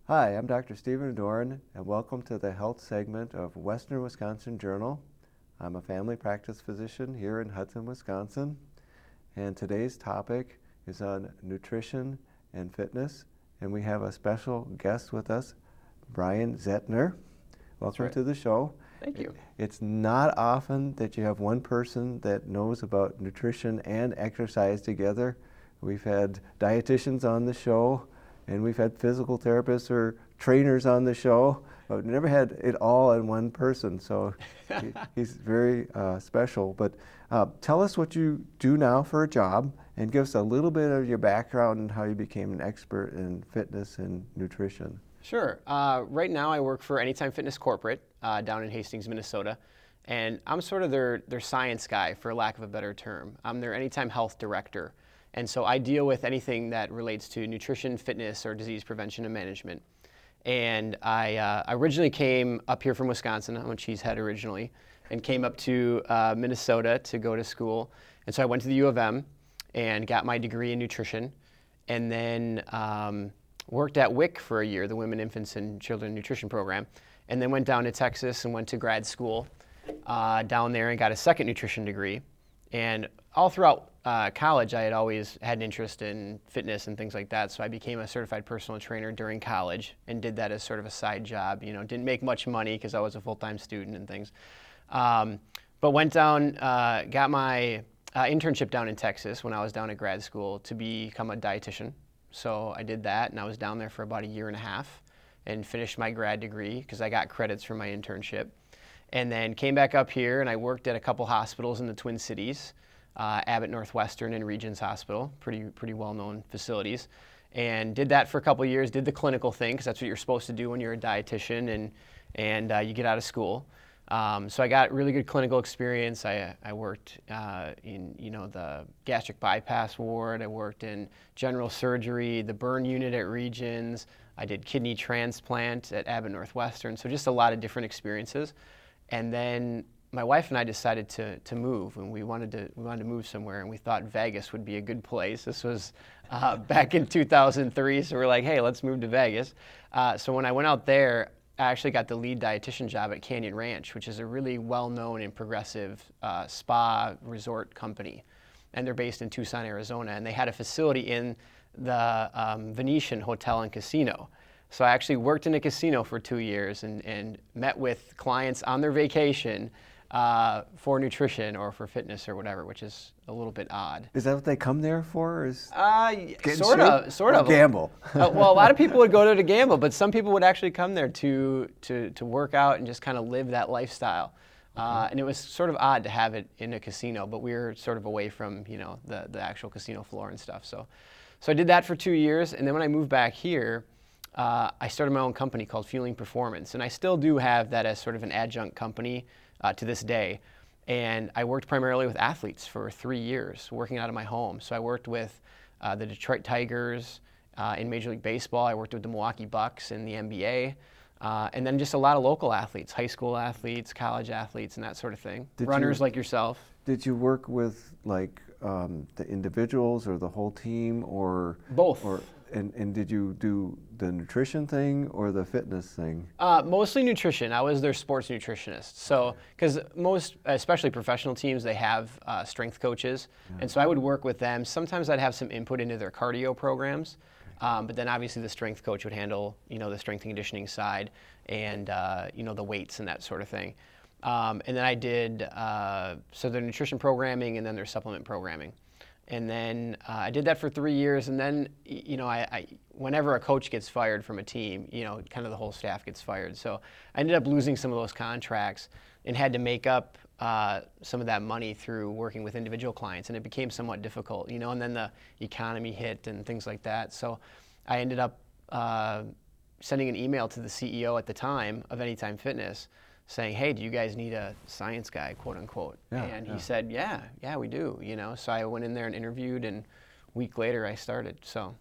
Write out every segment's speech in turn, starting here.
Hi, I'm Dr. Stephen Dorn, and welcome to the health segment of Western Wisconsin Journal. I'm a family practice physician here in Hudson, Wisconsin, and today's topic is on nutrition and fitness, and we have a special guest with us, Brian Zehetner. Welcome to the show. Thank you. It's not often that you have one person that knows about nutrition and exercise together. We've had dietitians on the show, and we've had physical therapists or trainers on the show, but we've never had it all in one person. So he's very special. But tell us what you do now for a job, and give us a little bit of your background and how you became an expert in fitness and nutrition. Sure. Right now I work for Anytime Fitness Corporate down in Hastings, Minnesota, and I'm sort of their science guy, for lack of a better term. I'm their Anytime Health Director, and so I deal with anything that relates to nutrition, fitness, or disease prevention and management. And I originally came up here from Wisconsin. I'm a cheesehead originally, and came up to Minnesota to go to school. And so I went to the U of M and got my degree in nutrition, and then worked at WIC for a year, the Women, Infants, and Children Nutrition Program, and then went down to Texas and went to grad school down there and got a second nutrition degree. And all throughout college, I had always had an interest in fitness and things like that, so I became a certified personal trainer during college and did that as sort of a side job. You know, didn't make much money because I was a full-time student and things. But went down, got my internship down in Texas when I was down at grad school to become a dietitian. So I did that, and I was down there for about a year and a half and finished my grad degree because I got credits for my internship. And then came back up here, and I worked at a couple hospitals in the Twin Cities, Abbott Northwestern and Regions Hospital, pretty well-known facilities. And did that for a couple years, did the clinical thing, because that's what you're supposed to do when you're a dietitian and you get out of school. So I got really good clinical experience. I worked in the gastric bypass ward. I worked in general surgery, the burn unit at Regions. I did kidney transplant at Abbott Northwestern. So just a lot of different experiences. And then my wife and I decided to move, and we wanted to move somewhere, and we thought Vegas would be a good place. This was back in 2003, so we're like, hey, let's move to Vegas. So when I went out there, I actually got the lead dietitian job at Canyon Ranch, which is a really well-known and progressive spa resort company. And they're based in Tucson, Arizona. And they had a facility in the Venetian Hotel and Casino. So I actually worked in a casino for 2 years and met with clients on their vacation for nutrition or for fitness or whatever, which is a little bit odd. Is that what they come there for? Sort of. Gamble. Well, a lot of people would go there to gamble, but some people would actually come there to work out and just kind of live that lifestyle. And it was sort of odd to have it in a casino, but we were sort of away from the actual casino floor and stuff. So I did that for 2 years, and then when I moved back here, I started my own company called Fueling Performance, and I still do have that as sort of an adjunct company to this day. And I worked primarily with athletes for 3 years, working out of my home. So I worked with the Detroit Tigers in Major League Baseball. I worked with the Milwaukee Bucks in the NBA. And then just a lot of local athletes, high school athletes, college athletes, and that sort of thing. Runners like yourself. Did you work with the individuals or the whole team, or both? And did you do the nutrition thing or the fitness thing? Mostly nutrition. I was their sports nutritionist. So, because most, especially professional teams, they have strength coaches, and so I would work with them. Sometimes I'd have some input into their cardio programs, but then obviously the strength coach would handle, the strength and conditioning side and the weights and that sort of thing. And then I did so their nutrition programming and then their supplement programming. And then I did that for 3 years, and then I whenever a coach gets fired from a team, kind of the whole staff gets fired. So I ended up losing some of those contracts and had to make up some of that money through working with individual clients, and it became somewhat difficult, and then the economy hit and things like that. So I ended up sending an email to the CEO at the time of Anytime Fitness saying, hey, do you guys need a science guy, quote unquote? And he said, yeah, we do, So I went in there and interviewed, and a week later I started. So,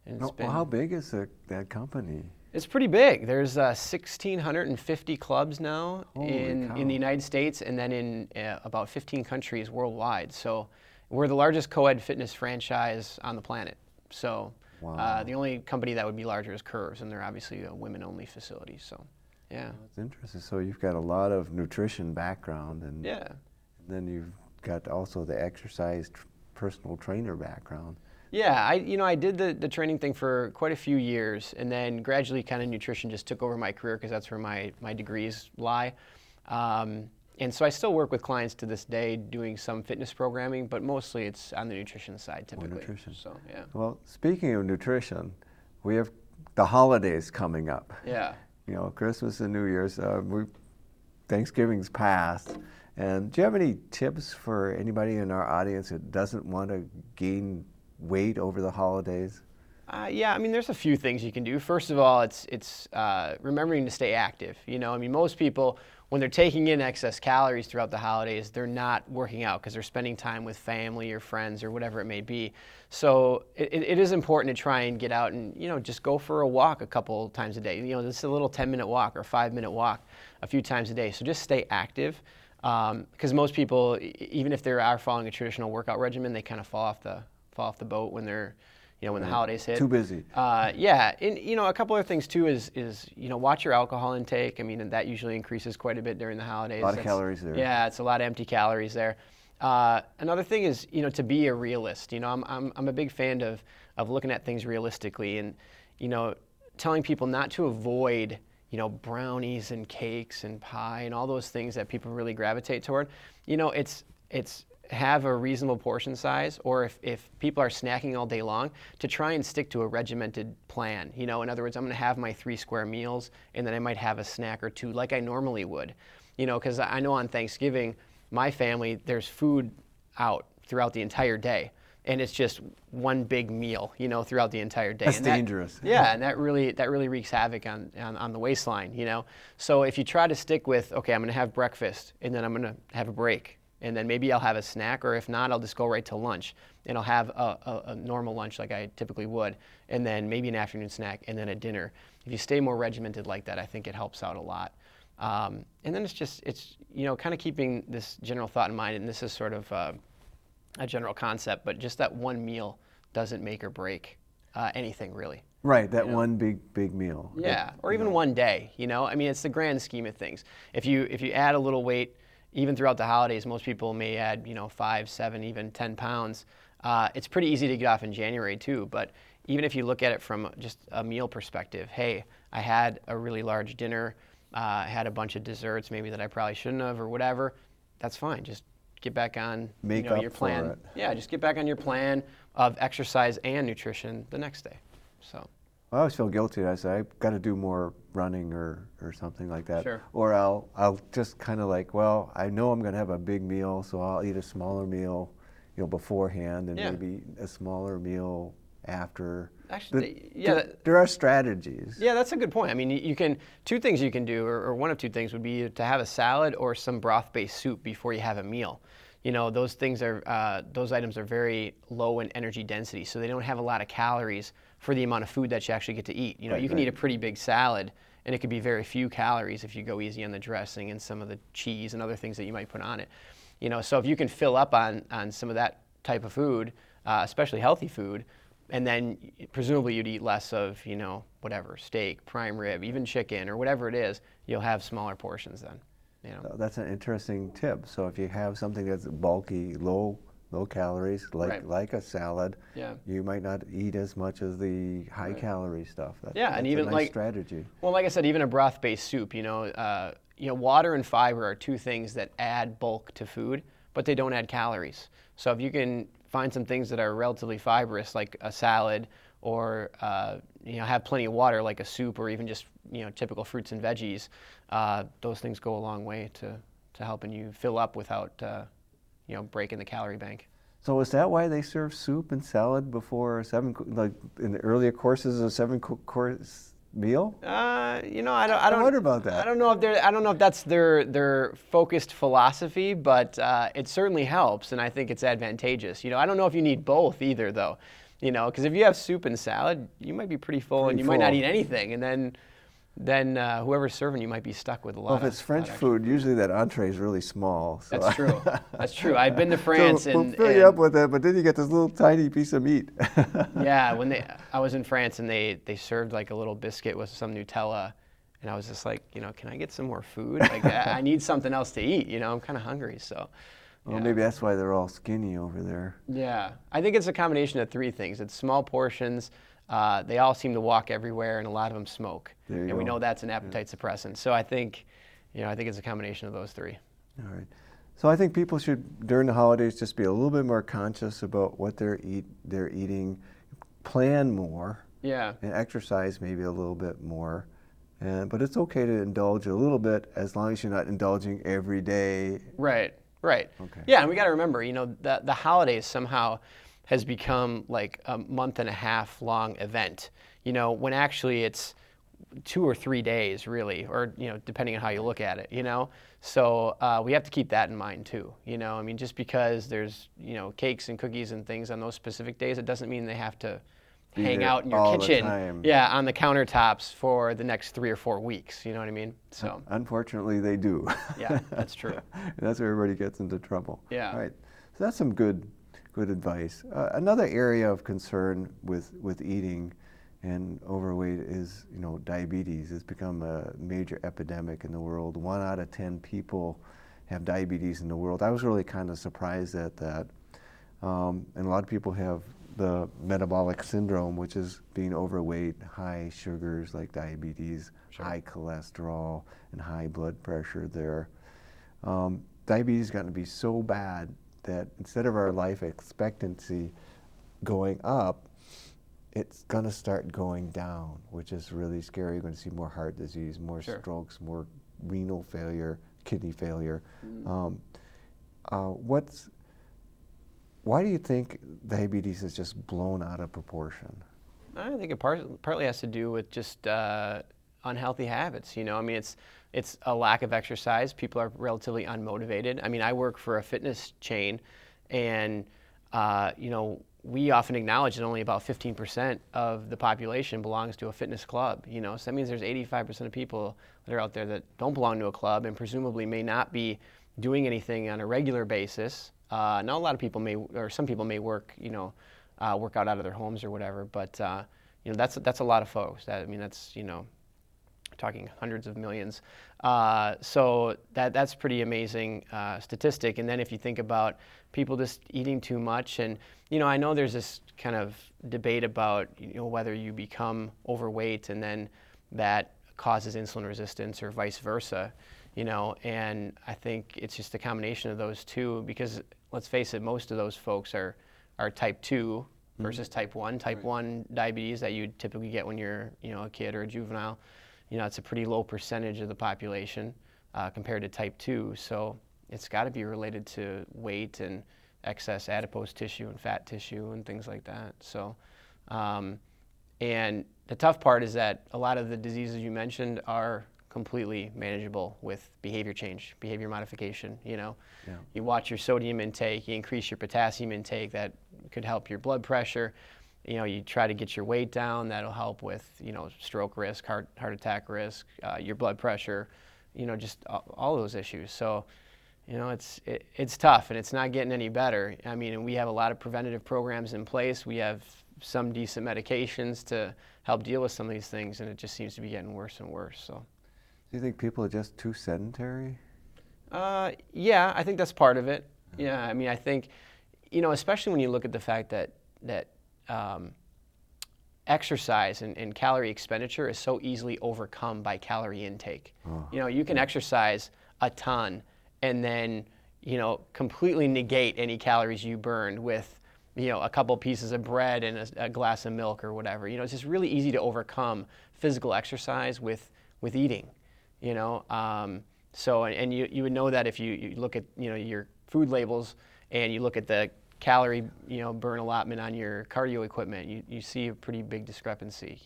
and it's been, how big is that company? It's pretty big. There's 1,650 clubs now in the United States, and then in about 15 countries worldwide. So we're the largest co-ed fitness franchise on the planet. So Wow. The only company that would be larger is Curves, and they're obviously a women-only facility. So, yeah. That's interesting. So you've got a lot of nutrition background, and Yeah. then you've got also the exercise personal trainer background. Yeah, I did the training thing for quite a few years, and then gradually kind of nutrition just took over my career because that's where my degrees lie. And so I still work with clients to this day doing some fitness programming, but mostly it's on the nutrition side typically. More nutrition. So, yeah. Well, speaking of nutrition, we have the holidays coming up. Yeah. You know, Christmas and New Year's. Thanksgiving's passed. And do you have any tips for anybody in our audience that doesn't want to gain weight over the holidays? Yeah, I mean, there's a few things you can do. First of all, it's remembering to stay active. You know, I mean, most people, when they're taking in excess calories throughout the holidays, they're not working out because they're spending time with family or friends or whatever it may be. So it is important to try and get out and, you know, just go for a walk a couple times a day. You know, just a little 10-minute walk or 5-minute walk a few times a day. So just stay active. Because most people, even if they are following a traditional workout regimen, they kind of fall off the boat when they're, you know, when the holidays hit. Too busy. Yeah, and you know, a couple other things too is you know, watch your alcohol intake. I mean, and that usually increases quite a bit during the holidays. A lot of calories there. Yeah, it's a lot of empty calories there. Another thing is, you know, to be a realist. You know, I'm a big fan of looking at things realistically, and you know, telling people not to avoid, you know, brownies and cakes and pie and all those things that people really gravitate toward. You know, it's have a reasonable portion size, or if people are snacking all day long, to try and stick to a regimented plan. You know, in other words, I'm going to have my 3 square meals, and then I might have a snack or two like I normally would. You know, because I know on Thanksgiving, my family, there's food out throughout the entire day. And it's just one big meal, you know, throughout the entire day. That's and dangerous. Yeah, and that really wreaks havoc on the waistline, you know. So if you try to stick with, okay, I'm going to have breakfast, and then I'm going to have a break, and then maybe I'll have a snack, or if not, I'll just go right to lunch, and I'll have a normal lunch like I typically would, and then maybe an afternoon snack, and then a dinner. If you stay more regimented like that, I think it helps out a lot. And then it's you know, kind of keeping this general thought in mind, and this is sort of a general concept, but just that one meal doesn't make or break anything really. Right, that You know? one big meal. Yeah, or even one day, you know? I mean, it's the grand scheme of things. If you add a little weight, even throughout the holidays, most people may add, you know, 5, 7, even 10 pounds. It's pretty easy to get off in January too, but even if you look at it from just a meal perspective, hey, I had a really large dinner, I had a bunch of desserts maybe that I probably shouldn't have or whatever, that's fine. Just get back on your plan. For it. Yeah, just get back on your plan of exercise and nutrition the next day. So. I always feel guilty. I say I've got to do more running or something like that. Sure. Or I'll just kind of like, well, I know I'm going to have a big meal, so I'll eat a smaller meal, you know, beforehand, and maybe a smaller meal after. Actually, there are strategies. Yeah, that's a good point. I mean, you can, 2 things you can do, or one of 2 things would be to have a salad or some broth-based soup before you have a meal. You know, those items are very low in energy density, so they don't have a lot of calories for the amount of food that you actually get to eat. You know, you can eat a pretty big salad, and it could be very few calories if you go easy on the dressing and some of the cheese and other things that you might put on it. You know, so if you can fill up on some of that type of food, especially healthy food, and then presumably you'd eat less of, you know, whatever, steak, prime rib, even chicken, or whatever it is, you'll have smaller portions then. You know? That's an interesting tip. So if you have something that's bulky, low calories, like a salad, you might not eat as much as the high calorie stuff. That's and even a nice strategy. Well, like I said, even a broth-based soup, you know, water and fiber are 2 things that add bulk to food, but they don't add calories. So if you can find some things that are relatively fibrous, like a salad, or you know, have plenty of water, like a soup, or even just, you know, typical fruits and veggies, those things go a long way to helping you fill up without you know, breaking the calorie bank. So is that why they serve soup and salad before like in the earlier courses of 7-course meal? You know, I don't. I wonder about that. I don't know if that's their focused philosophy, but it certainly helps, and I think it's advantageous. You know, I don't know if you need both either, though. You know, because if you have soup and salad, you might be pretty full, and you might not eat anything, and then then whoever's serving you might be stuck with a lot Well, of. if it's French food, usually that entree is really small. So. That's true. That's true. I've been to France, so we'll and fill you up with it, but then you get this little tiny piece of meat. yeah, I was in France, and they served like a little biscuit with some Nutella, and I was just like, can I get some more food? Like I need something else to eat. I'm kind of hungry, so. Well, Yeah. maybe that's why they're all skinny over there. Yeah, I think it's a combination of three things. It's small portions. They all seem to walk everywhere, and a lot of them smoke. And we know that's an appetite suppressant. So I think it's a combination of those three. All right. So I think people should, during the holidays, just be a little bit more conscious about what they're eating, plan more, Yeah. and exercise maybe a little bit more. But it's okay to indulge a little bit as long as you're not indulging every day. Right. Right. Okay. Yeah, and we got to remember, the holidays somehow has become like a month and a half long event. When actually it's 2 or 3 days, really, or depending on how you look at it. So we have to keep that in mind too. Just because there's cakes and cookies and things on those specific days, it doesn't mean they have to hang out in your kitchen, yeah, on the countertops for the next 3 or 4 weeks. You know what I mean? So unfortunately, they do. Yeah, that's true. That's where everybody gets into trouble. Yeah. All right. So that's some good advice. Another area of concern with eating and overweight is, diabetes. It's become a major epidemic in the world. 1 out of 10 people have diabetes in the world. I was really kind of surprised at that. And a lot of people have the metabolic syndrome, which is being overweight, high sugars like diabetes, Sure. high cholesterol, and high blood pressure there. Diabetes has gotten to be so bad that instead of our life expectancy going up, it's going to start going down, which is really scary. You're going to see more heart disease, more Sure. strokes, more renal failure, kidney failure. Why do you think diabetes is just blown out of proportion? I think it partly has to do with just unhealthy habits. It's a lack of exercise. People are relatively unmotivated. I work for a fitness chain, and we often acknowledge that only about 15% of the population belongs to a fitness club. So that means there's 85% of people that are out there that don't belong to a club and presumably may not be doing anything on a regular basis. Now, a lot of people some people may work, work out of their homes or whatever, but that's a lot of folks. That's talking hundreds of millions. So that's pretty amazing statistic. And then if you think about people just eating too much, and I know there's this kind of debate about whether you become overweight and then that causes insulin resistance or vice versa. And I think it's just a combination of those two, because let's face it, most of those folks are type 2 versus type 1. Type 1 diabetes that you typically get when you're a kid or a juvenile, it's a pretty low percentage of the population compared to type 2. So it's got to be related to weight and excess adipose tissue and fat tissue and things like that. So, and the tough part is that a lot of the diseases you mentioned are completely manageable with behavior change, behavior modification. You watch your sodium intake, you increase your potassium intake, that could help your blood pressure. You try to get your weight down, that'll help with stroke risk, heart attack risk, your blood pressure, just all those issues. So it's tough, and it's not getting any better. And we have a lot of preventative programs in place. We have some decent medications to help deal with some of these things, and it just seems to be getting worse and worse. So. Do you think people are just too sedentary? Yeah, I think that's part of it. Yeah, I think, especially when you look at the fact that exercise and calorie expenditure is so easily overcome by calorie intake. You can exercise a ton and then, completely negate any calories you burned with, a couple pieces of bread and a glass of milk or whatever. It's just really easy to overcome physical exercise with eating. So you would know that if you look at your food labels and you look at the calorie burn allotment on your cardio equipment, you see a pretty big discrepancy.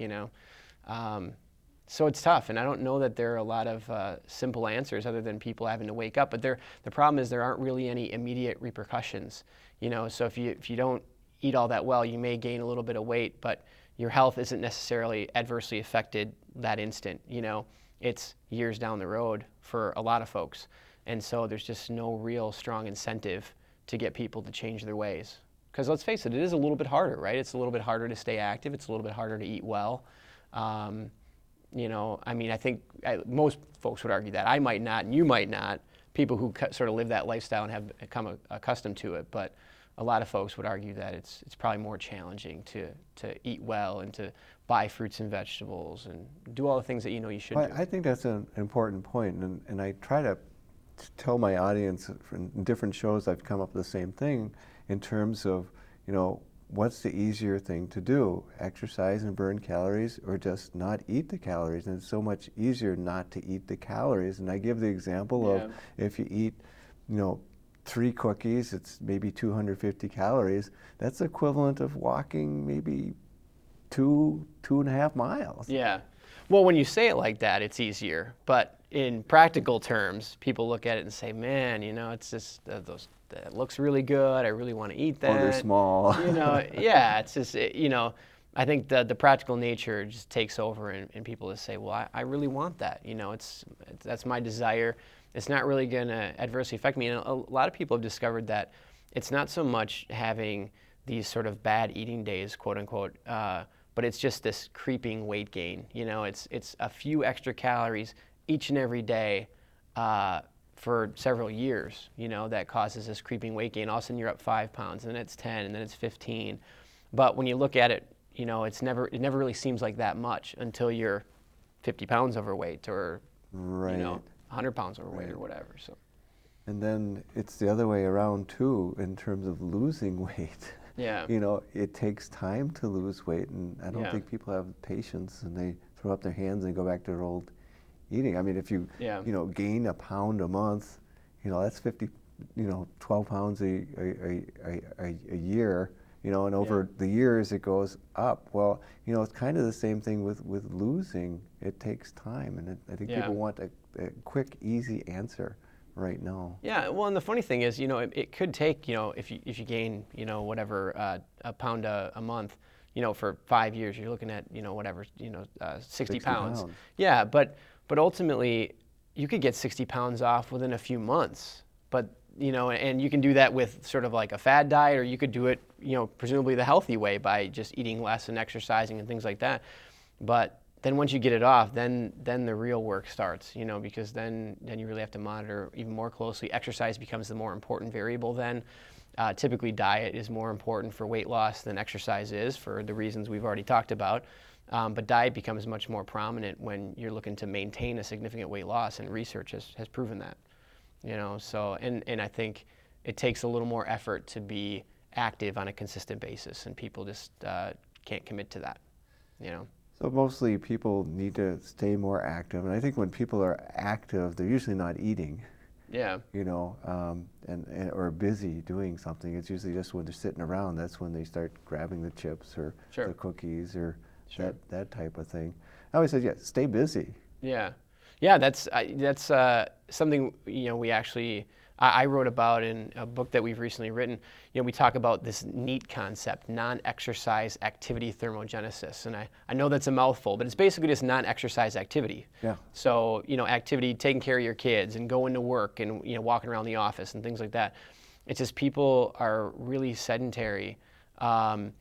So it's tough, and I don't know that there are a lot of simple answers other than people having to wake up. But the problem is there aren't really any immediate repercussions. So if you don't eat all that well, you may gain a little bit of weight, but your health isn't necessarily adversely affected that instant. It's years down the road for a lot of folks. And so there's just no real strong incentive to get people to change their ways. Because let's face it, it is a little bit harder, right? It's a little bit harder to stay active. It's a little bit harder to eat well. I think most folks would argue that. I might not, and you might not. People who sort of live that lifestyle and have become accustomed to it. But a lot of folks would argue that it's probably more challenging to eat well and to buy fruits and vegetables and do all the things that you should do. I think that's an important point, and I try to tell my audience in different shows I've come up with the same thing in terms of, what's the easier thing to do? Exercise and burn calories, or just not eat the calories? And it's so much easier not to eat the calories. And I give the example of if you eat, 3 cookies, it's maybe 250 calories. That's equivalent of walking maybe 2.5 miles. Yeah. Well, when you say it like that, it's easier. But in practical terms, people look at it and say, man, it's just that looks really good. I really want to eat that. Or they're small. Yeah, it's just, I think the practical nature just takes over and people just say, well, I really want that. That's my desire. It's not really going to adversely affect me. And a lot of people have discovered that it's not so much having these sort of bad eating days, quote unquote, but it's just this creeping weight gain. It's a few extra calories each and every day for several years, that causes this creeping weight gain. All of a sudden you're up 5 pounds, and then it's 10, and then it's 15. But when you look at it, it never really seems like that much until you're 50 pounds overweight or, right. 100 pounds overweight or whatever. So. And then it's the other way around too, in terms of losing weight. Yeah. It takes time to lose weight, and I don't think people have patience, and they throw up their hands and go back to their old eating. I mean, if you gain a pound a month, that's 12 pounds a year, and over the years it goes up. Well, it's kind of the same thing with losing. It takes time, and I think people want a quick, easy answer right now. Yeah, well, and the funny thing is, it could take, if you gain, whatever, a pound a month, for 5 years, you're looking at, 60 pounds. Yeah, but ultimately, you could get 60 pounds off within a few months. But, and you can do that with sort of like a fad diet, or you could do it, presumably the healthy way by just eating less and exercising and things like that. But then once you get it off, then the real work starts, because then you really have to monitor even more closely. Exercise becomes the more important variable then. Typically, diet is more important for weight loss than exercise is, for the reasons we've already talked about. But diet becomes much more prominent when you're looking to maintain a significant weight loss, and research has proven that. So and I think it takes a little more effort to be active on a consistent basis, and people just can't commit to that. So mostly people need to stay more active, and I think when people are active, they're usually not eating. Yeah. And or busy doing something. It's usually just when they're sitting around. That's when they start grabbing the chips or the cookies or that type of thing. I always say, stay busy. Yeah, that's something we actually I wrote about in a book that we've recently written. We talk about this neat concept, non-exercise activity thermogenesis, and I know that's a mouthful, but it's basically just non-exercise activity. Yeah. So activity, taking care of your kids and going to work and walking around the office and things like that. It's just people are really sedentary and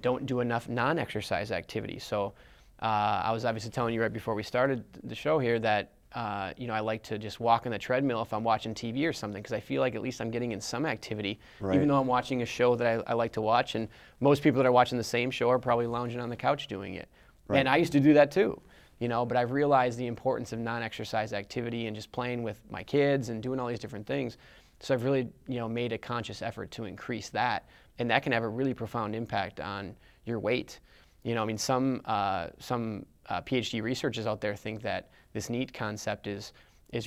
don't do enough non-exercise activity. So I was obviously telling you right before we started the show here that I like to just walk on the treadmill if I'm watching TV or something, because I feel like at least I'm getting in some activity, even though I'm watching a show that I like to watch. And most people that are watching the same show are probably lounging on the couch doing it. Right. And I used to do that too, but I've realized the importance of non-exercise activity and just playing with my kids and doing all these different things. So I've really, made a conscious effort to increase that, and that can have a really profound impact on your weight. Some PhD researchers out there think that this NEAT concept is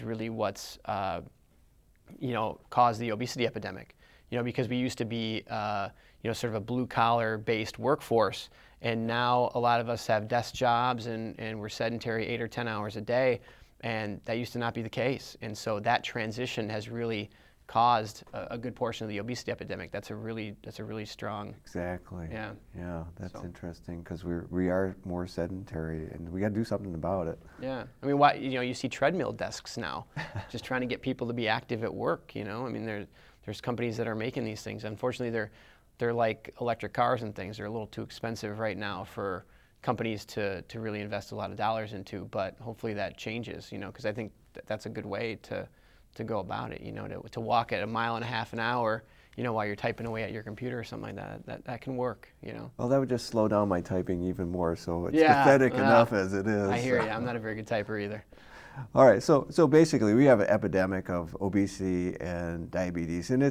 really what's caused the obesity epidemic. Because we used to be sort of a blue collar based workforce, and now a lot of us have desk jobs and we're sedentary 8 or 10 hours a day, and that used to not be the case. And so that transition has really caused a good portion of the obesity epidemic. That's a really strong. Exactly. Yeah. Yeah, that's So. interesting because we are more sedentary and we got to do something about it. Yeah. I mean, why, you see treadmill desks now, just trying to get people to be active at work. I mean, there's companies that are making these things. Unfortunately, they're like electric cars and things. They're a little too expensive right now for companies to really invest a lot of dollars into. But hopefully that changes. Because I think that's a good way to go about it. To walk at 1.5 miles an hour. While you're typing away at your computer or something like that can work. Well, that would just slow down my typing even more. So it's Yeah, pathetic enough as it is. I hear you. I'm not a very good typer either. All right. So basically, we have an epidemic of obesity and diabetes, and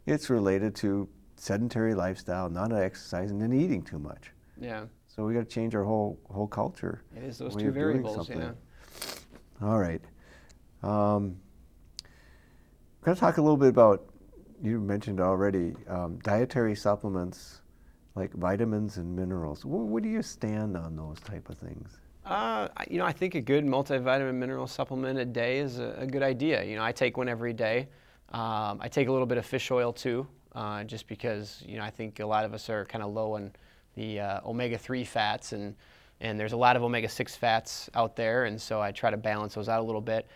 it's related to sedentary lifestyle, not exercising, and eating too much. Yeah. So we got to change our whole culture. It is those two variables. Yeah. All right. We're going to talk a little bit about. You mentioned already dietary supplements like vitamins and minerals. Where do you stand on those type of things? I think a good multivitamin mineral supplement a day is a good idea. I take one every day. I take a little bit of fish oil too, just because I think a lot of us are kind of low on the omega-3 fats, and there's a lot of omega-6 fats out there, and so I try to balance those out a little bit.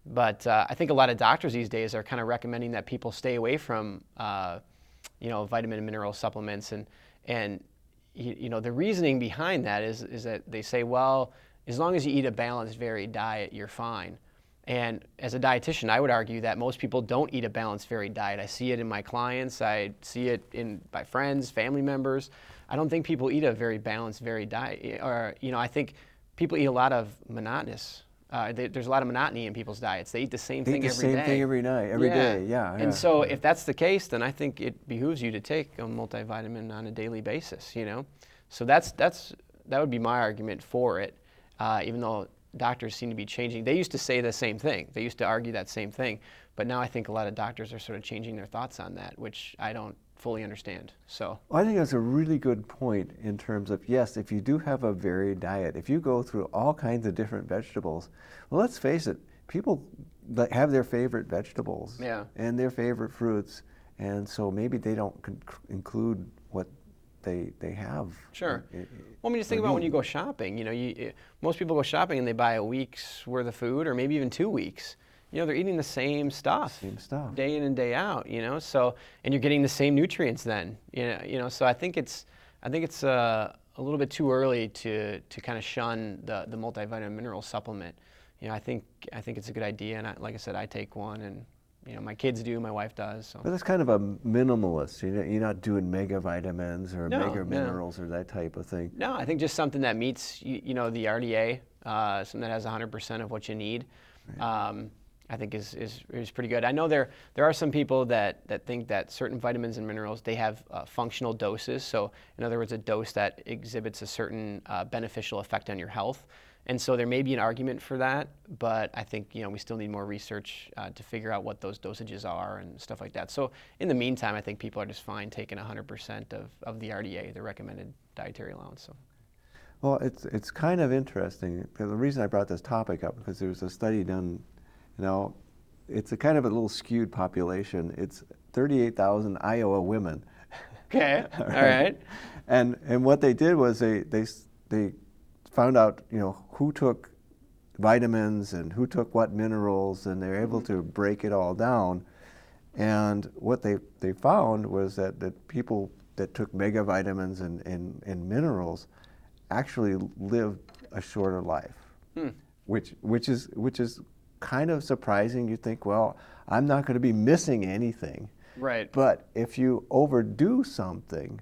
But I think a lot of doctors these days are kind of recommending that people stay away from, vitamin and mineral supplements. And the reasoning behind that is that they say, well, as long as you eat a balanced, varied diet, you're fine. And as a dietitian, I would argue that most people don't eat a balanced, varied diet. I see it in my clients. I see it in my friends, family members. I don't think people eat a very balanced, varied diet. Or, I think people eat a lot of monotonous. There's a lot of monotony in people's diets. They eat the same thing every day. Same thing every night, every day. Yeah. And so if that's the case, then I think it behooves you to take a multivitamin on a daily basis. So that would be my argument for it. Even though doctors seem to be changing, they used to say the same thing. They used to argue that same thing, but now I think a lot of doctors are sort of changing their thoughts on that, which I don't fully understand. So I think that's a really good point in terms of, yes, if you do have a varied diet, if you go through all kinds of different vegetables, well, let's face it, people have their favorite vegetables and their favorite fruits, and so maybe they don't include what they have. Sure. Well, I mean, just think about when you go shopping. Most people go shopping and they buy a week's worth of food, or maybe even 2 weeks. They're eating the same stuff. Day in and day out. So, and you're getting the same nutrients then. So I think it's a little bit too early to kind of shun the multivitamin mineral supplement. I think it's a good idea, and like I said, I take one, and my kids do, my wife does. So. But that's kind of a minimalist. You're not doing mega vitamins or mega minerals or that type of thing. No, I think just something that meets the RDA, something that has 100% of what you need. Right. I think is pretty good. I know there are some people that think that certain vitamins and minerals, they have functional doses. So in other words, a dose that exhibits a certain beneficial effect on your health. And so there may be an argument for that, but I think we still need more research to figure out what those dosages are and stuff like that. So in the meantime, I think people are just fine taking 100% of the RDA, the recommended dietary allowance. So. Well, it's kind of interesting. The reason I brought this topic up because there was a study done. It's a kind of a little skewed population. It's 38,000 Iowa women. Okay. All right. And what they did was they found out who took vitamins and who took what minerals, and they were able to break it all down. And what they found was that people that took mega vitamins and minerals actually lived a shorter life, which is kind of surprising. You think, well, I'm not going to be missing anything. Right. But if you overdo something,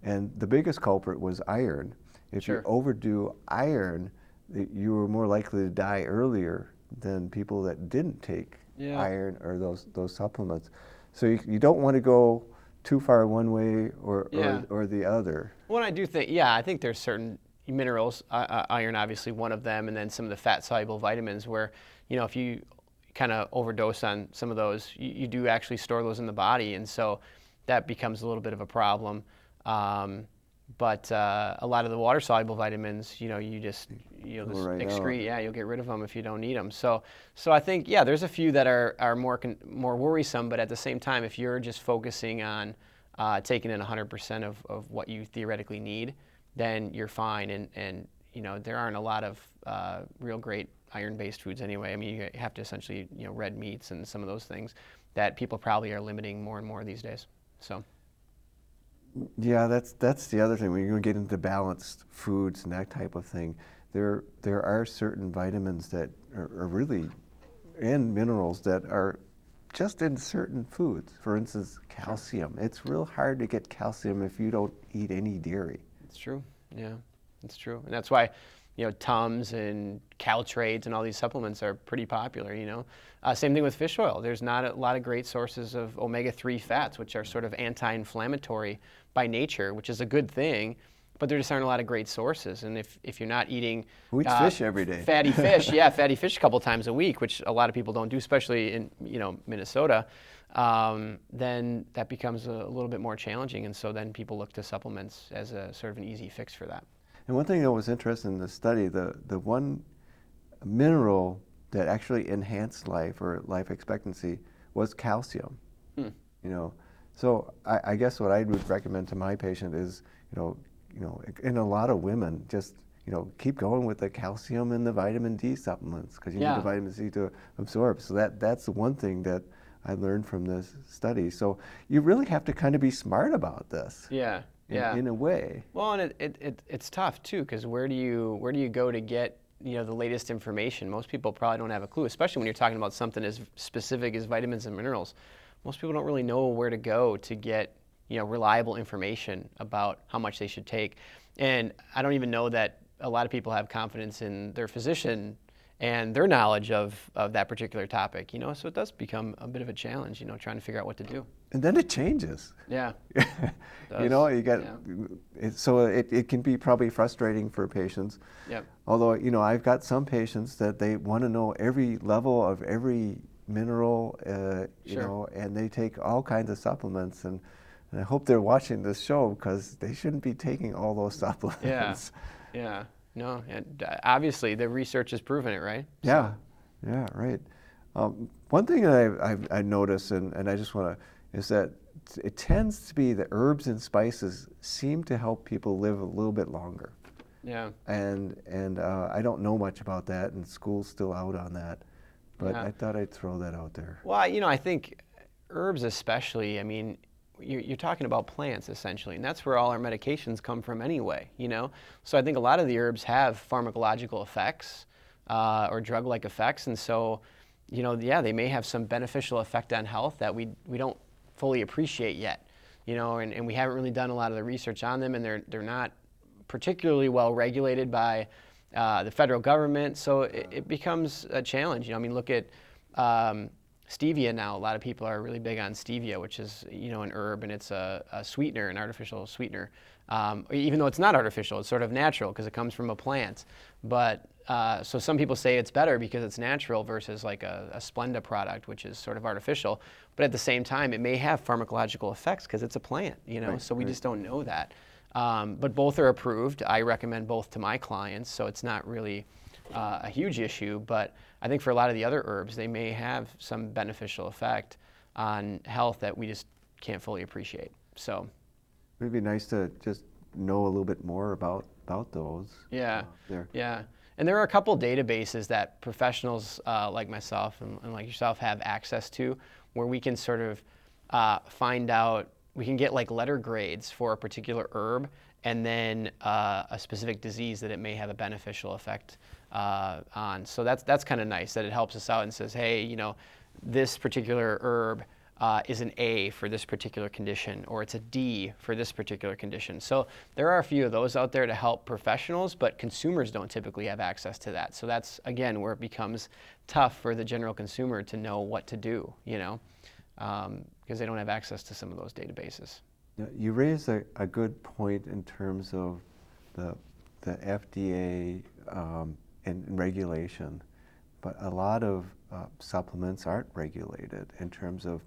and the biggest culprit was iron, if you overdo iron, you were more likely to die earlier than people that didn't take iron or those supplements. So you don't want to go too far one way or the other. Well, I do think, I think there's certain minerals, iron obviously one of them, and then some of the fat-soluble vitamins where, if you kind of overdose on some of those, you do actually store those in the body, and so that becomes a little bit of a problem. But a lot of the water-soluble vitamins, you'll just Right out. excrete. Yeah, you'll get rid of them if you don't need them. So I think, yeah, there's a few that are more worrisome. But at the same time, if you're just focusing on taking in 100% of what you theoretically need, then you're fine. And there aren't a lot of real great iron-based foods anyway. I mean, you have to essentially, red meats and some of those things that people probably are limiting more and more these days. So. Yeah, that's the other thing. When you get into balanced foods and that type of thing, there are certain vitamins that are really, and minerals that are just in certain foods. For instance, calcium. It's real hard to get calcium if you don't eat any dairy. It's true. Yeah, it's true. And that's why, Tums and Caltrates and all these supplements are pretty popular, Same thing with fish oil. There's not a lot of great sources of omega-3 fats, which are sort of anti-inflammatory by nature, which is a good thing, but there just aren't a lot of great sources. And if you're not eating Who eats fish every day? fatty fish, fatty fish a couple times a week, which a lot of people don't do, especially in, Minnesota, then that becomes a little bit more challenging. And so then people look to supplements as a sort of an easy fix for that. And one thing that was interesting in the study, the one mineral that actually enhanced life or life expectancy was calcium. So I guess what I would recommend to my patient is, in a lot of women, just keep going with the calcium and the vitamin D supplements because you need the vitamin C to absorb. So that's the one thing that I learned from this study. So you really have to kind of be smart about this. Yeah. In a way. Well, and it's tough too, because where do you go to get the latest information? Most people probably don't have a clue, especially when you're talking about something as specific as vitamins and minerals. Most people don't really know where to go to get reliable information about how much they should take. And I don't even know that a lot of people have confidence in their physician and their knowledge of that particular topic. So it does become a bit of a challenge, trying to figure out what to do. And then it changes. Yeah. You got so it can be probably frustrating for patients. Yep. Although I've got some patients that they want to know every level of every mineral, and they take all kinds of supplements, and I hope they're watching this show because they shouldn't be taking all those supplements. Yeah. No, and obviously the research has proven it, right? Yeah, right. One thing that I noticed, and I just want to, is that it tends to be the herbs and spices seem to help people live a little bit longer. Yeah. And I don't know much about that, and school's still out on that, but I thought I'd throw that out there. Well, I think herbs especially, I mean, you're talking about plants essentially, and that's where all our medications come from anyway, So I think a lot of the herbs have pharmacological effects or drug-like effects, and so, they may have some beneficial effect on health that we don't fully appreciate yet, and we haven't really done a lot of the research on them, and they're not particularly well regulated by the federal government, so it becomes a challenge. Look at stevia now. A lot of people are really big on stevia, which is an herb, and it's a sweetener, an artificial sweetener. Even though it's not artificial, it's sort of natural because it comes from a plant. But so some people say it's better because it's natural versus like a Splenda product, which is sort of artificial. But at the same time, it may have pharmacological effects because it's a plant. So we just don't know that. But both are approved. I recommend both to my clients, so it's not really a huge issue. But I think for a lot of the other herbs, they may have some beneficial effect on health that we just can't fully appreciate. So it'd be nice to just know a little bit more about those. Yeah. And there are a couple databases that professionals like myself and like yourself have access to, where we can sort of find out. We can get like letter grades for a particular herb, and then a specific disease that it may have a beneficial effect on. So that's kind of nice that it helps us out and says, hey, this particular herb is an A for this particular condition, or it's a D for this particular condition. So there are a few of those out there to help professionals, but consumers don't typically have access to that. So that's, again, where it becomes tough for the general consumer to know what to do, because they don't have access to some of those databases. You raised a good point in terms of the FDA and regulation, but a lot of supplements aren't regulated in terms of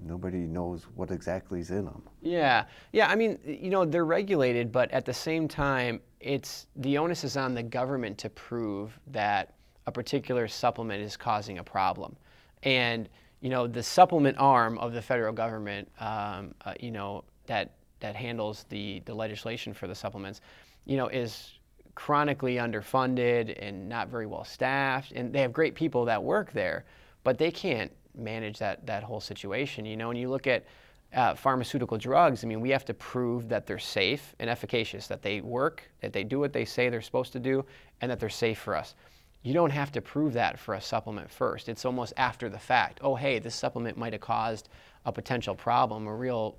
nobody knows what exactly is in them. Yeah, yeah. I mean, they're regulated, but at the same time, it's the onus is on the government to prove that a particular supplement is causing a problem, and the supplement arm of the federal government, that handles the legislation for the supplements, is chronically underfunded and not very well staffed, and they have great people that work there, but they can't manage that whole situation. When you look at pharmaceutical drugs, I mean, we have to prove that they're safe and efficacious, that they work, that they do what they say they're supposed to do, and that they're safe for us. You don't have to prove that for a supplement first. It's almost after the fact. Oh, hey, this supplement might have caused a potential problem, a real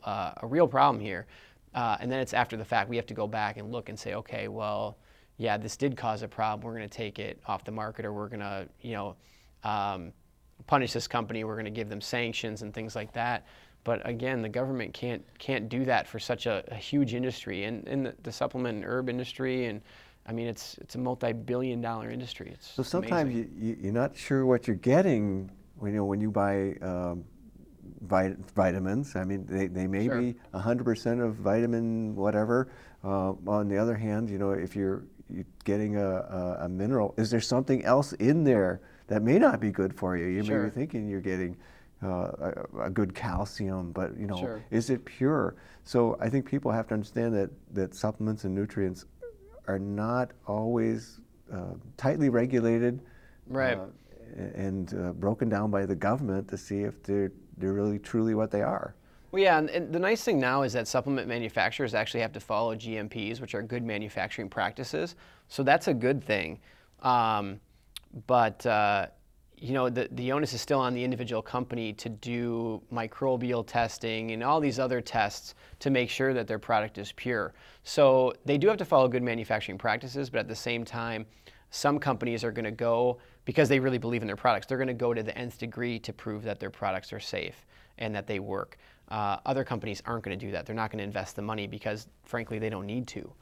problem here. And then it's after the fact. We have to go back and look and say, okay, well, yeah, this did cause a problem. We're going to take it off the market, or we're going to, punish this company. We're going to give them sanctions and things like that. But again, the government can't do that for such a huge industry, and in the supplement and herb industry, and I mean it's a multi-billion-dollar industry. It's so sometimes you're not sure what you're getting when you buy vitamins. I mean, they may Sure. be 100% of vitamin whatever. On the other hand, if you're getting a mineral, is there something else in there that may not be good for you? You may Sure. be thinking you're getting a good calcium, but Sure. is it pure? So I think people have to understand that supplements and nutrients are not always tightly regulated, Right. and broken down by the government to see if they're really truly what they are. Well, yeah, and the nice thing now is that supplement manufacturers actually have to follow GMPs, which are good manufacturing practices. So that's a good thing. But the onus is still on the individual company to do microbial testing and all these other tests to make sure that their product is pure. So they do have to follow good manufacturing practices, but at the same time, some companies are going to go, because they really believe in their products, they're going to go to the nth degree to prove that their products are safe and that they work. Other companies aren't going to do that. They're not going to invest the money because, frankly, they don't need to.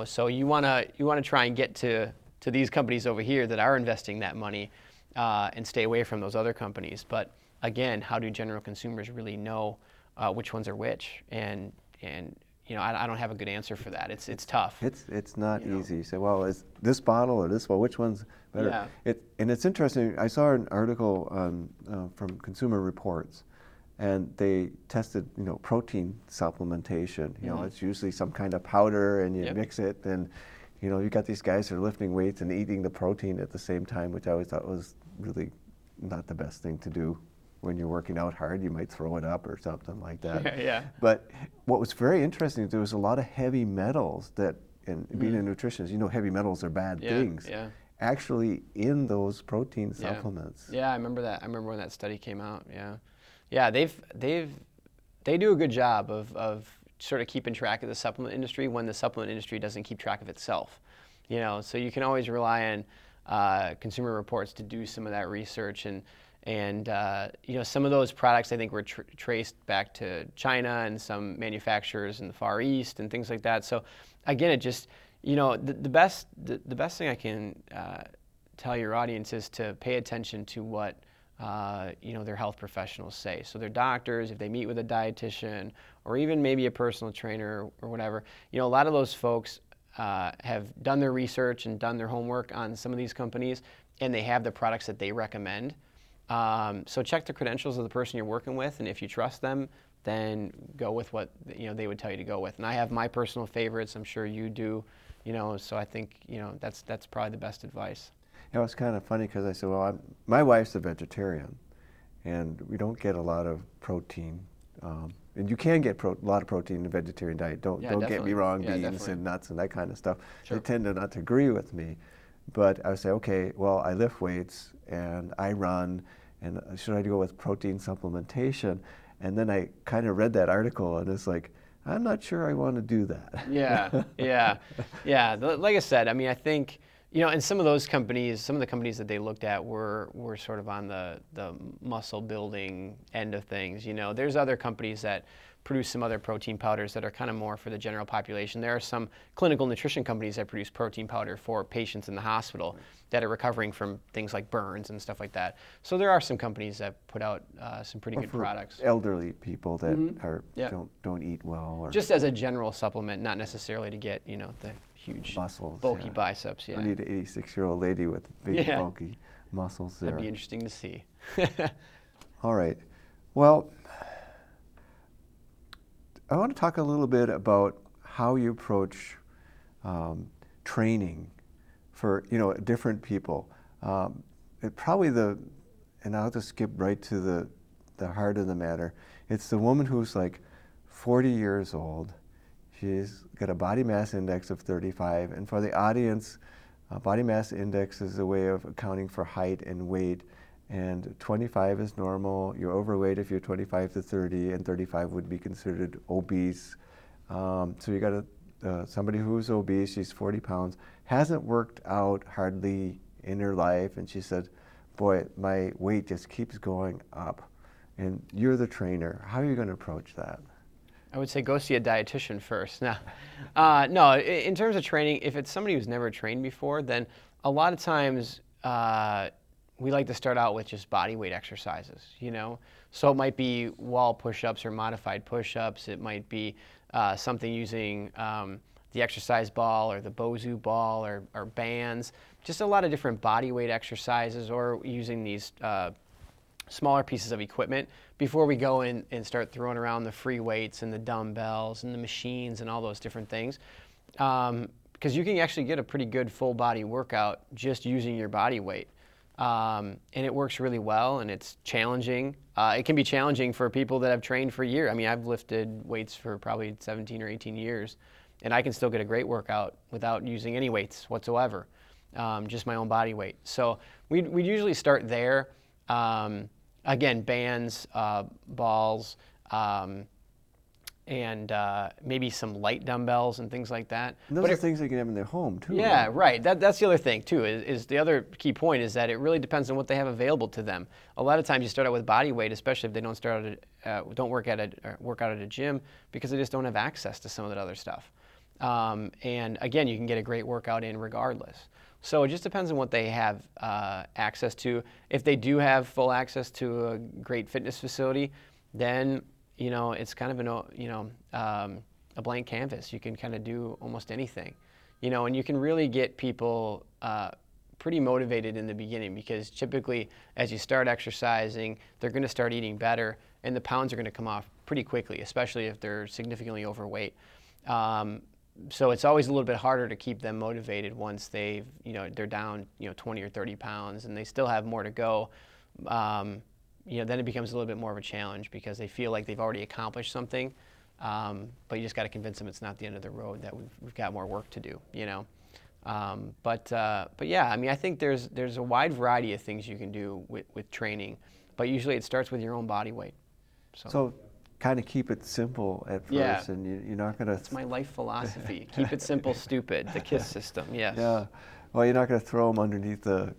So you want to try and get to these companies over here that are investing that money, and stay away from those other companies. But again, how do general consumers really know which ones are which? And I don't have a good answer for that. It's tough. It's not easy. You say, well, is this bottle or this? Well, which one's better? Yeah. And it's interesting. I saw an article from Consumer Reports, and they tested protein supplementation. It's usually some kind of powder, and you Yep. mix it, and you got these guys that are lifting weights and eating the protein at the same time, which I always thought was really not the best thing to do. When you're working out hard, you might throw it up or something like that. Yeah. But what was very interesting is there was a lot of heavy metals that, and being a nutritionist, heavy metals are bad things. Yeah. Actually, in those protein Yeah. supplements. Yeah, I remember that. I remember when that study came out. Yeah. They do a good job of sort of keeping track of the supplement industry when the supplement industry doesn't keep track of itself. So you can always rely on Consumer Reports to do some of that research, and some of those products I think were traced back to China and some manufacturers in the Far East and things like that. So again, it just the best thing I can tell your audience is to pay attention to what their health professionals say. So their doctors, if they meet with a dietitian or even maybe a personal trainer or whatever, a lot of those folks have done their research and done their homework on some of these companies, and they have the products that they recommend. So check the credentials of the person you're working with, and if you trust them, then go with what they would tell you to go with. And I have my personal favorites. I'm sure you do. So I think that's probably the best advice. It was kind of funny because I said, well, my wife's a vegetarian, and we don't get a lot of protein. And you can get a lot of protein in a vegetarian diet. Don't get me Definitely. wrong, Yeah, beans definitely. and nuts and that kind of stuff. Sure. They tend to not to agree with me. But I would say, okay, well, I lift weights and I run, and should I go with protein supplementation? And then I kind of read that article, and it's like, I'm not sure I want to do that. Yeah. Like I said, I mean, I think, and some of those companies, some of the companies that they looked at were sort of on the muscle building end of things. There's other companies that produce some other protein powders that are kind of more for the general population. There are some clinical nutrition companies that produce protein powder for patients in the hospital that are recovering from things like burns and stuff like that. So there are some companies that put out some pretty good products. Elderly people that are Yep. don't eat well, or Just as a general supplement, not necessarily to get, you know, the huge muscles, bulky biceps. I need an 86-year-old lady with big Yeah. bulky muscles there. That'd be interesting to see. All right. Well, I want to talk a little bit about how you approach training for, you know, different people. And I'll just skip right to the heart of the matter. It's the woman who's like 40 years old. She's got a body mass index of 35, and for the audience, body mass index is a way of accounting for height and weight. And 25 is normal. You're overweight if you're 25 to 30, and 35 would be considered obese. So you got somebody who's obese. She's 40 pounds, hasn't worked out hardly in her life, and she said, "Boy, my weight just keeps going up." And you're the trainer. How are you going to approach that? I would say go see a dietitian first. No, in terms of training, if it's somebody who's never trained before, then a lot of times we like to start out with just body weight exercises, you know? So it might be wall push-ups or modified push-ups. It might be something using the exercise ball or the Bozu ball or bands. Just a lot of different body weight exercises, or using these smaller pieces of equipment before we go in and start throwing around the free weights and the dumbbells and the machines and all those different things. Because you can actually get a pretty good full body workout just using your body weight. And it works really well, and it's challenging. It can be challenging for people that have trained for a year. I mean, I've lifted weights for probably 17 or 18 years, and I can still get a great workout without using any weights whatsoever, just my own body weight. So we usually start there. Again, bands, balls, and maybe some light dumbbells and things like that. And those are things they can have in their home too. Yeah, right. That's the other thing too. Is the other key point is that it really depends on what they have available to them. A lot of times you start out with body weight, especially if they don't work out at a gym, because they just don't have access to some of that other stuff. And again, you can get a great workout in regardless. So it just depends on what they have access to. If they do have full access to a great fitness facility, then it's kind of a blank canvas. You can kind of do almost anything, and you can really get people pretty motivated in the beginning, because typically as you start exercising, they're going to start eating better, and the pounds are going to come off pretty quickly, especially if they're significantly overweight. So it's always a little bit harder to keep them motivated once they're down 20 or 30 pounds and they still have more to go. Then it becomes a little bit more of a challenge, because they feel like they've already accomplished something, but you just got to convince them it's not the end of the road, that we've got more work to do. But yeah, I mean, I think there's a wide variety of things you can do with training, but usually it starts with your own body weight. So kind of keep it simple at first, yeah. And you're not going to... That's my life philosophy. Keep it simple, stupid. The KISS system, yes. Yeah. Well, you're not going to throw them underneath the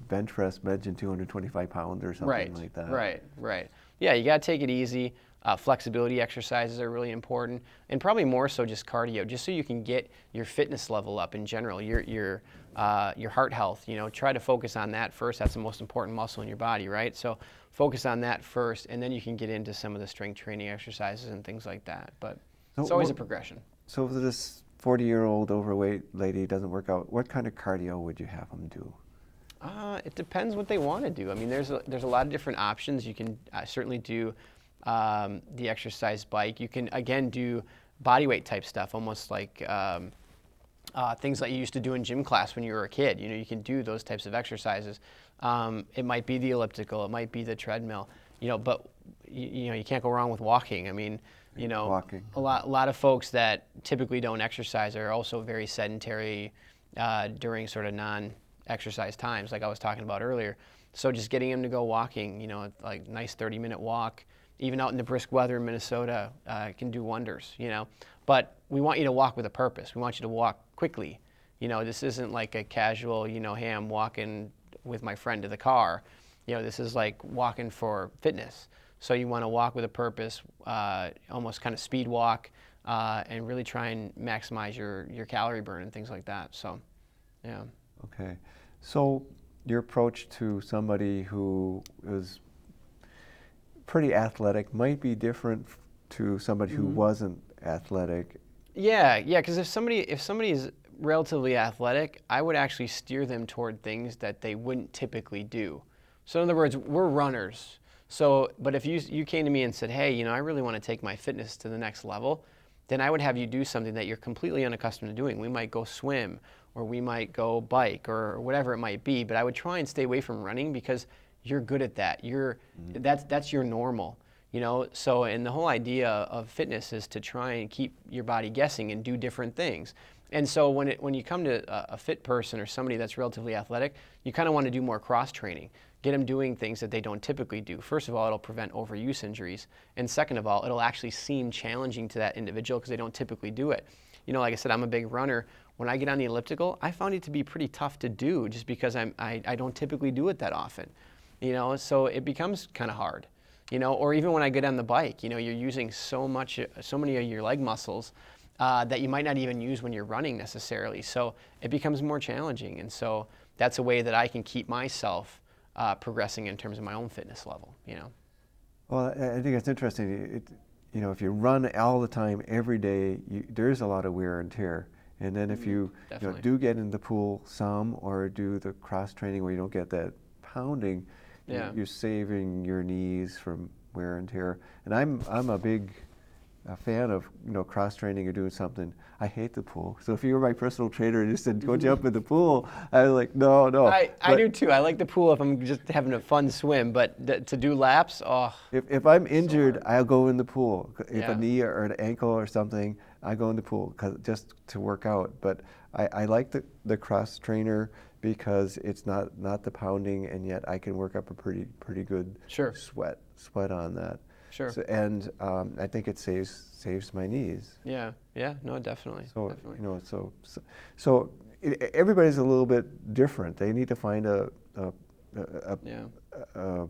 bench press mentioned 225 pounds or something like that. Right. Yeah, you got to take it easy. Flexibility exercises are really important, and probably more so just cardio, just so you can get your fitness level up in general, your heart health. Try to focus on that first. That's the most important muscle in your body, right? So focus on that first, and then you can get into some of the strength training exercises and things like that. But it's always a progression. So if this 40-year-old overweight lady doesn't work out, what kind of cardio would you have them do? It depends what they want to do. I mean, there's a lot of different options. You can certainly do the exercise bike. You can, again, do body weight type stuff, almost like things like you used to do in gym class when you were a kid. You can do those types of exercises. It might be the elliptical, it might be the treadmill, but you can't go wrong with walking. I mean, walking. A lot of folks that typically don't exercise are also very sedentary during sort of non-exercise times, like I was talking about earlier. So just getting them to go walking, like a nice 30-minute walk, even out in the brisk weather in Minnesota, can do wonders, But we want you to walk with a purpose. We want you to walk quickly. This isn't like a casual, hey, I'm walking with my friend to the car. This is like walking for fitness. So you want to walk with a purpose, almost kind of speed walk, and really try and maximize your calorie burn and things like that. So, yeah. Okay. So your approach to somebody who is pretty athletic might be different to somebody who wasn't athletic. Yeah, because if somebody is relatively athletic, I would actually steer them toward things that they wouldn't typically do. So in other words, we're runners. So, but if you came to me and said, hey, I really want to take my fitness to the next level, then I would have you do something that you're completely unaccustomed to doing. We might go swim, or we might go bike, or whatever it might be. But I would try and stay away from running because you're good at that. That's your normal. So and the whole idea of fitness is to try and keep your body guessing and do different things. And so when you come to a fit person or somebody that's relatively athletic, you kind of want to do more cross training. Get them doing things that they don't typically do. First of all, it'll prevent overuse injuries. And second of all, it'll actually seem challenging to that individual because they don't typically do it. Like I said, I'm a big runner. When I get on the elliptical, I found it to be pretty tough to do just because I don't typically do it that often. So it becomes kind of hard. Or even when I get on the bike, you're using so many of your leg muscles that you might not even use when you're running necessarily. So it becomes more challenging. And so that's a way that I can keep myself progressing in terms of my own fitness level. Well, I think it's interesting. If you run all the time, every day, there's a lot of wear and tear. And then if you do get in the pool some, or do the cross training where you don't get that pounding, you're saving your knees from wear and tear. And I'm a big fan of cross training or doing something. I hate the pool. So if you were my personal trainer and you said go jump in the pool, I was like, no. I do too. I like the pool if I'm just having a fun swim, but to do laps, If I'm injured, I'll go in the pool. If Yeah. a knee or an ankle or something, I go in the pool just to work out. But I like the cross trainer because it's not the pounding, and yet I can work up a pretty good sweat on that. Sure. So, and I think it saves my knees. Yeah. No, definitely. So Definitely. so everybody's a little bit different. They need to find a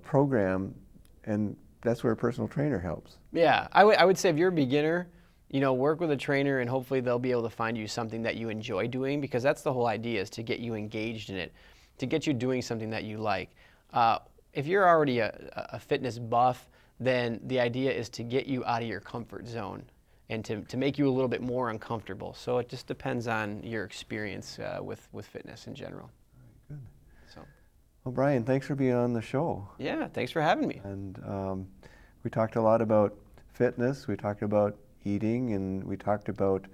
program, and that's where a personal trainer helps. Yeah, I would say if you're a beginner, work with a trainer and hopefully they'll be able to find you something that you enjoy doing, because that's the whole idea, is to get you engaged in it, to get you doing something that you like. If you're already a fitness buff, then the idea is to get you out of your comfort zone and to make you a little bit more uncomfortable. So it just depends on your experience with fitness in general. Good. So. Well, Brian, thanks for being on the show. Yeah, thanks for having me. And we talked a lot about fitness, we talked about eating, and we talked about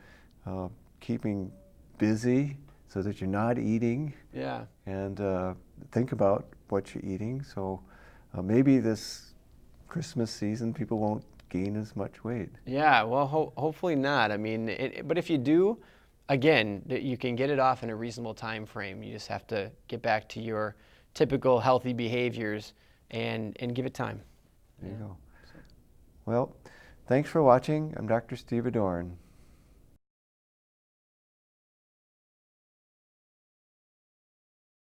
keeping busy so that you're not eating. Yeah. And think about what you're eating. So maybe this Christmas season people won't gain as much weight. Yeah, well, hopefully not. I mean, but if you do, again, you can get it off in a reasonable time frame. You just have to get back to your typical healthy behaviors and give it time. There you go. Well, thanks for watching. I'm Dr. Steve Adorn.